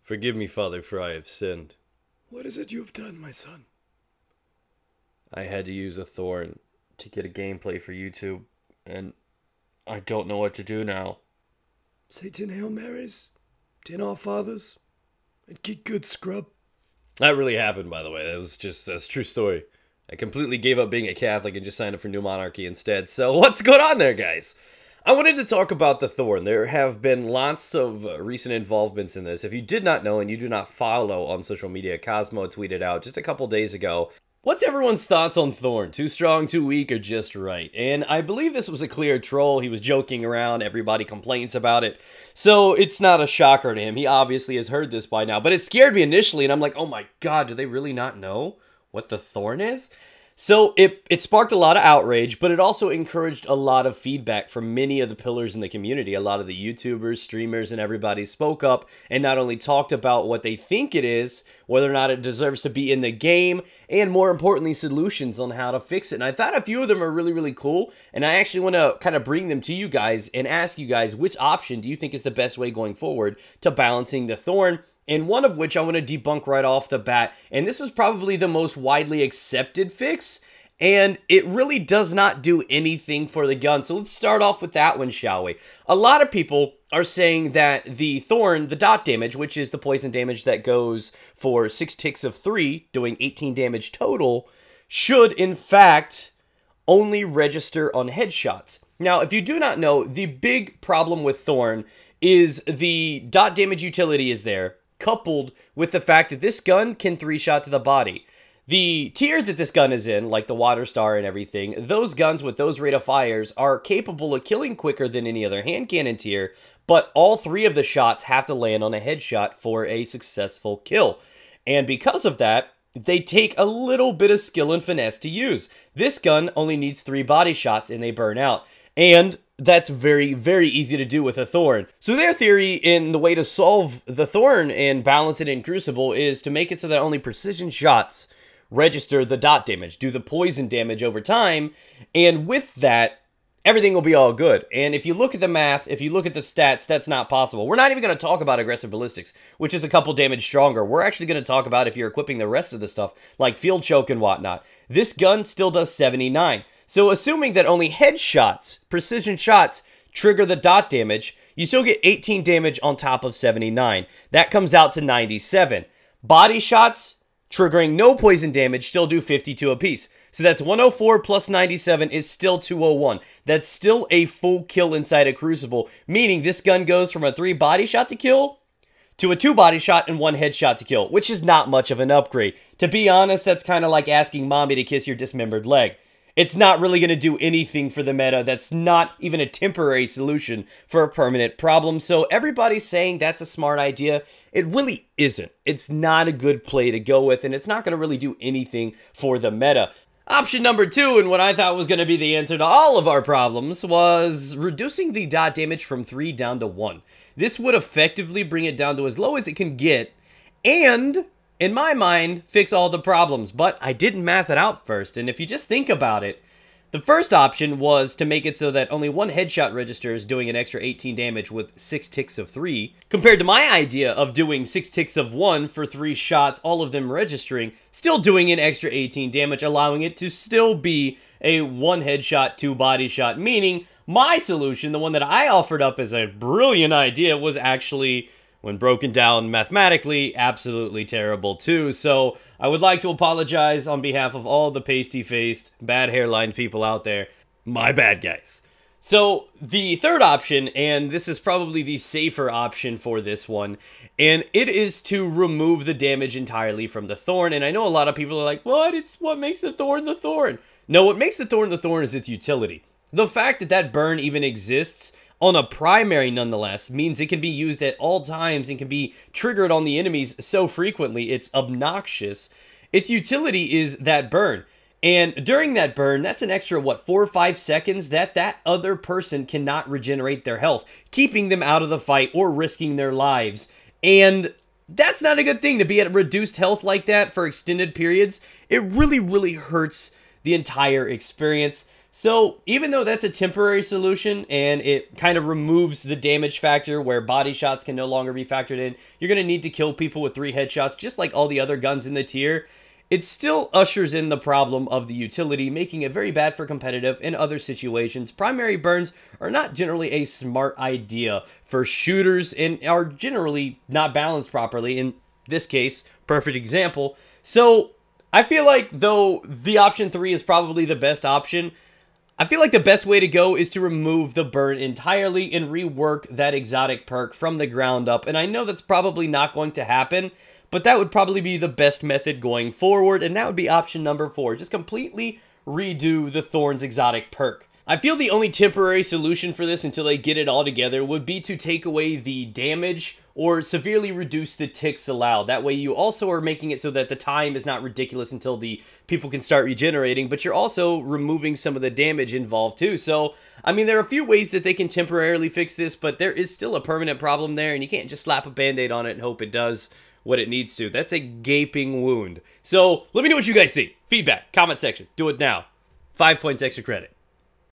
Forgive me, Father, for I have sinned. What is it you have done, my son? I had to use a thorn to get a gameplay for YouTube, and I don't know what to do now. Say 10 Hail Marys, 10 Our Fathers, and get good, scrub. That really happened, by the way. That's a true story. I completely gave up being a Catholic and just signed up for New Monarchy instead. So what's going on there, guys? I wanted to talk about the Thorn. There have been lots of recent involvements in this. If you did not know and you do not follow on social media, Cosmo tweeted out just a couple days ago, what's everyone's thoughts on Thorn? Too strong, too weak, or just right? And I believe this was a clear troll. He was joking around. Everybody complains about it. So it's not a shocker to him. He obviously has heard this by now. But it scared me initially, and I'm like, oh my god, do they really not know what the Thorn is? So it sparked a lot of outrage, but it also encouraged a lot of feedback from many of the pillars in the community. A lot of the YouTubers, streamers, and everybody spoke up and not only talked about what they think it is, whether or not it deserves to be in the game, and more importantly, solutions on how to fix it. And I thought a few of them are really, really cool, and I actually want to kind of bring them to you guys and ask you guys, which option do you think is the best way going forward to balancing the Thorn? And one of which I want to debunk right off the bat, and this is probably the most widely accepted fix, and it really does not do anything for the gun. So let's start off with that one, shall we? A lot of people are saying that the Thorn, the dot damage, which is the poison damage that goes for 6 ticks of 3, doing 18 damage total, should in fact only register on headshots. Now, if you do not know, the big problem with Thorn is the dot damage utility is there, coupled with the fact that this gun can 3-shot to the body. The tier that this gun is in, like the Water Star and everything, those guns with those rate of fires are capable of killing quicker than any other hand cannon tier, but all 3 of the shots have to land on a headshot for a successful kill. And because of that, they take a little bit of skill and finesse to use. This gun only needs 3 body shots and they burn out. And that's very, very easy to do with a Thorn. So their theory in the way to solve the Thorn and balance it in Crucible is to make it so that only precision shots register the dot damage, do the poison damage over time, and with that, everything will be all good. And if you look at the math, if you look at the stats, that's not possible. We're not even going to talk about aggressive ballistics, which is a couple damage stronger. We're actually going to talk about if you're equipping the rest of the stuff, like field choke and whatnot. This gun still does 79. So assuming that only headshots, precision shots, trigger the dot damage, you still get 18 damage on top of 79. That comes out to 97. Body shots, triggering no poison damage, still do 52 apiece. So that's 104 plus 97 is still 201. That's still a full kill inside a Crucible, meaning this gun goes from a 3 body shot to kill to a 2 body shot and 1 headshot to kill, which is not much of an upgrade. To be honest, that's kind of like asking mommy to kiss your dismembered leg. It's not really going to do anything for the meta. That's not even a temporary solution for a permanent problem. So everybody's saying that's a smart idea. It really isn't. It's not a good play to go with, and it's not going to really do anything for the meta. Option number 2, and what I thought was going to be the answer to all of our problems, was reducing the dot damage from 3 down to 1. This would effectively bring it down to as low as it can get, and in my mind, fix all the problems, but I didn't math it out first, and if you just think about it, the first option was to make it so that only 1 headshot registers, doing an extra 18 damage with 6 ticks of 3, compared to my idea of doing 6 ticks of 1 for 3 shots, all of them registering, still doing an extra 18 damage, allowing it to still be a 1 headshot, 2 body shot, meaning my solution, the one that I offered up as a brilliant idea, was actually, when broken down mathematically, absolutely terrible too. So I would like to apologize on behalf of all the pasty-faced, bad hairline people out there. My bad, guys. So the third option, and this is probably the safer option for this one, and it is to remove the damage entirely from the Thorn. And I know a lot of people are like, what? It's what makes the Thorn the Thorn. No, what makes the Thorn is its utility. The fact that that burn even exists on a primary, nonetheless, means it can be used at all times and can be triggered on the enemies so frequently, it's obnoxious. Its utility is that burn. And during that burn, that's an extra, what, 4 or 5 seconds that other person cannot regenerate their health, keeping them out of the fight or risking their lives. And that's not a good thing, to be at reduced health like that for extended periods. It really, really hurts the entire experience. So even though that's a temporary solution and it kind of removes the damage factor where body shots can no longer be factored in, you're going to need to kill people with 3 headshots just like all the other guns in the tier. It still ushers in the problem of the utility, making it very bad for competitive in other situations. Primary burns are not generally a smart idea for shooters and are generally not balanced properly. In this case, perfect example. So I feel like though the option 3 is probably the best option, I feel like the best way to go is to remove the burn entirely and rework that exotic perk from the ground up. And I know that's probably not going to happen, but that would probably be the best method going forward, and that would be option number 4. Just completely redo the Thorn's exotic perk. I feel the only temporary solution for this until they get it all together would be to take away the damage or severely reduce the ticks allowed. That way you also are making it so that the time is not ridiculous until the people can start regenerating, but you're also removing some of the damage involved too. So, I mean, there are a few ways that they can temporarily fix this, but there is still a permanent problem there, and you can't just slap a band-aid on it and hope it does what it needs to. That's a gaping wound. So, let me know what you guys think. Feedback, comment section. Do it now. 5 points extra credit.